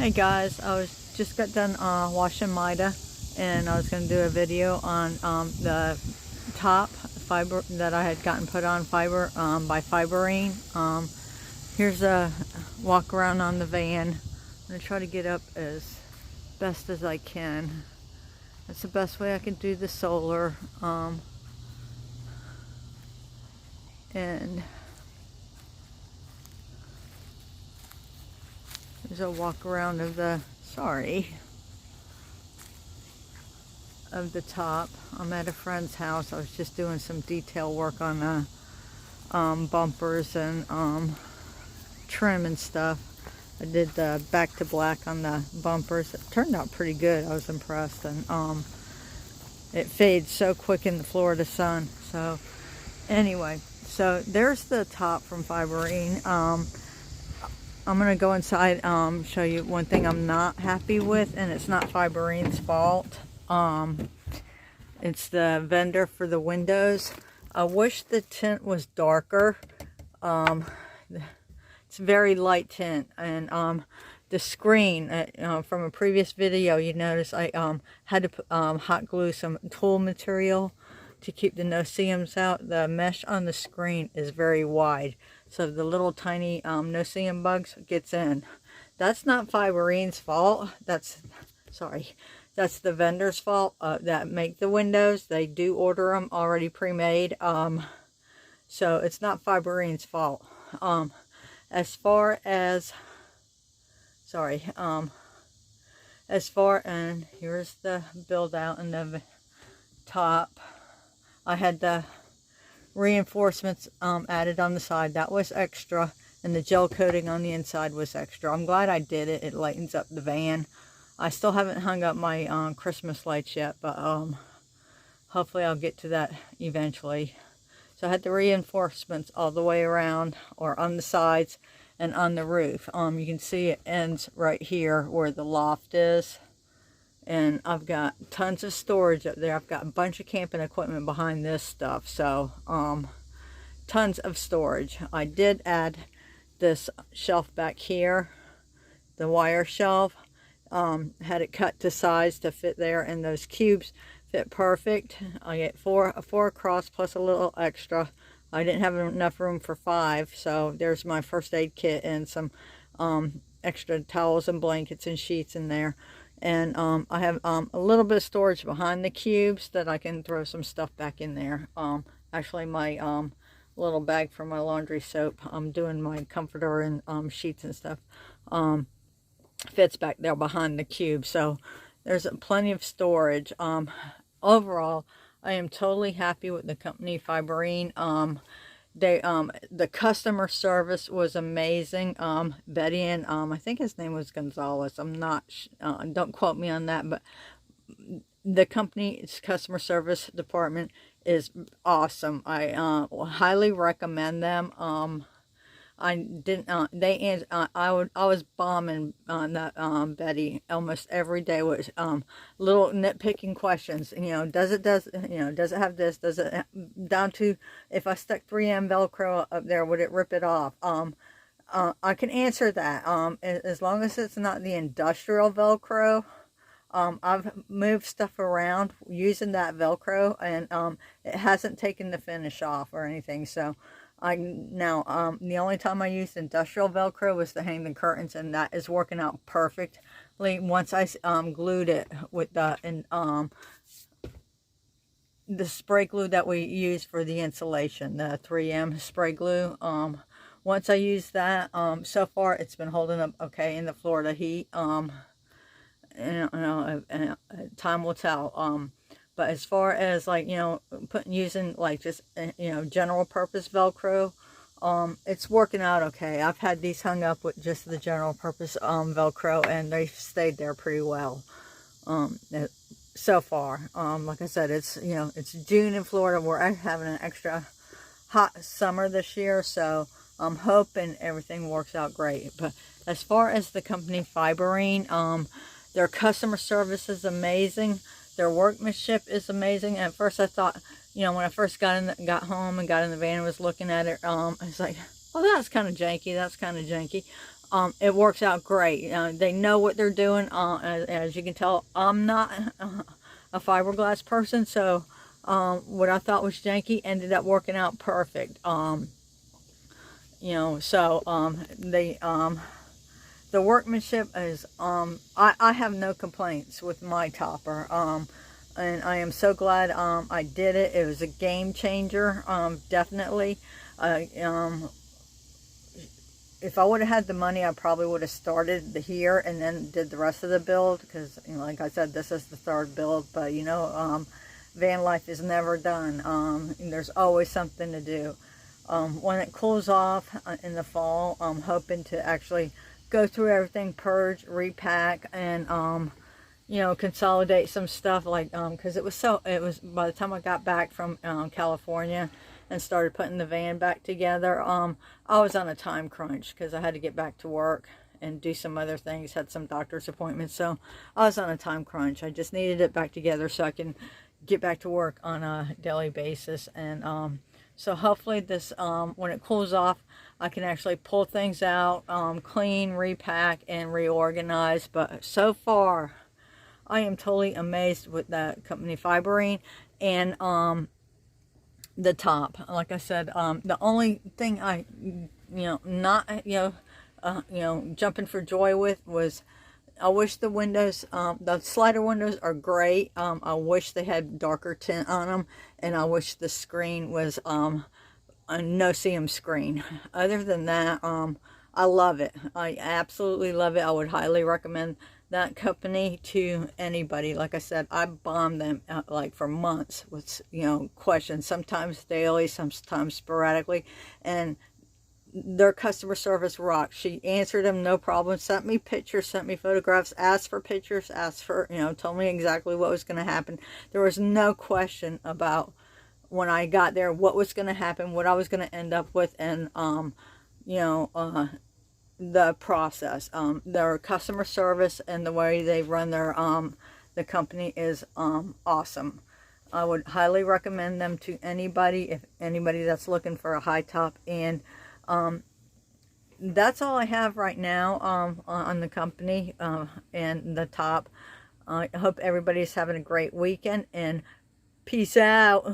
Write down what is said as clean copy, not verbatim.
Hey guys, I was just got done washing Mida, and I was going to do a video on the top fiber that I had gotten put on fiber by Fiberine. Here's a walk around on the van. I'm going to try to get up as best as I can. That's the best way I can do the solar. And there's a walk around of the, of the top. I'm at a friend's house. I was just doing some detail work on the bumpers and trim and stuff. I did the back to black on the bumpers. It turned out pretty good. I was impressed, and it fades so quick in the Florida sun. So anyway, so there's the top from Fiberine. I'm going to go inside, show you one thing I'm not happy with, and it's not Fiberine's fault. It's the vendor for the windows. I wish the tint was darker. It's very light tint, and the screen, from a previous video, you notice I had to put, hot glue some tool material to keep the no-see-ums out. The mesh on the screen is very wide, so the little tiny no-see-um bugs gets in. That's not Fiberine's fault. That's the vendor's fault that make the windows. They do order them already pre-made, so it's not Fiberine's fault. As far as and here's the build out in the top. I had the reinforcements added on the side. That was extra, and the gel coating on the inside was extra. I'm glad I did it. It lightens up the van. I still haven't hung up my Christmas lights yet, but hopefully I'll get to that eventually. So I had the reinforcements all the way around, or on the sides and on the roof. You can see it ends right here where the loft is. And I've got tons of storage up there. I've got a bunch of camping equipment behind this stuff. So, tons of storage. I did add this shelf back here, the wire shelf. Had it cut to size to fit there, and those cubes fit perfect. I get four across plus a little extra. I didn't have enough room for 5, so there's my first aid kit and some extra towels and blankets and sheets in there. And I have a little bit of storage behind the cubes that I can throw some stuff back in there. Actually, my little bag for my laundry soap, I'm doing my comforter and sheets and stuff, fits back there behind the cube. So there's plenty of storage. Overall, I am totally happy with the company Fiberine. The customer service was amazing. Betty and I think his name was Gonzalez. I'm not don't quote me on that, but the company's customer service department is awesome. I highly recommend them. I didn't. I was bombing on that Betty almost every day with little nitpicking questions. Does it have this? Does it, down to if I stuck 3M Velcro up there, would it rip it off? I can answer that. As long as it's not the industrial Velcro. I've moved stuff around using that Velcro, and it hasn't taken the finish off or anything. So. The only time I used industrial Velcro was to hang the curtains, and that is working out perfectly. Once I glued it with the spray glue that we use for the insulation, the 3M spray glue. Once I used that, so far it's been holding up okay in the Florida heat. Time will tell. But as far as using just general purpose Velcro, it's working out okay. I've had these hung up with just the general purpose Velcro, and they've stayed there pretty well so far. Like I said, it's June in Florida. We're having an extra hot summer this year, so I'm hoping everything works out great. But as far as the company Fiberine, their customer service is amazing. Their workmanship is amazing. At first I thought, when I first got home and got in the van and was looking at it, I was like, oh, that's kind of janky. it works out great. They know what they're doing. As you can tell, I'm not a fiberglass person, so what I thought was janky ended up working out perfect. You know, so the workmanship is, I have no complaints with my topper. And I am so glad I did it. It was a game changer, definitely. If I would have had the money, I probably would have started here and then did the rest of the build, because, you know, like I said, this is the third build. But, you know, van life is never done. And there's always something to do. When it cools off in the fall, I'm hoping to actually go through everything, purge, repack, and you know, consolidate some stuff, like because it was by the time I got back from California and started putting the van back together, I was on a time crunch because I had to get back to work and do some other things, had some doctor's appointments, so I was on a time crunch. I just needed it back together so I can get back to work on a daily basis. And so hopefully this, when it cools off, I can actually pull things out, clean, repack, and reorganize. But so far, I am totally amazed with that company, Fiberine, and the top. Like I said, the only thing I, jumping for joy with was, I wish the windows, the slider windows are great. I wish they had darker tint on them, and I wish the screen was a no-seam screen. Other than that, I love it. I absolutely love it. I would highly recommend that company to anybody. Like I said, I bombed them like for months with, you know, questions, sometimes daily, sometimes sporadically, and their customer service rocked. She answered them no problem, sent me pictures, sent me photographs, asked for pictures, asked for, you know, told me exactly what was going to happen. There was no question about, when I got there, what was going to happen, what I was going to end up with, and the process. Their customer service and the way they run their the company is awesome. I would highly recommend them to anybody, if anybody that's looking for a high top. And that's all I have right now on the company and the top. I hope everybody's having a great weekend, and peace out.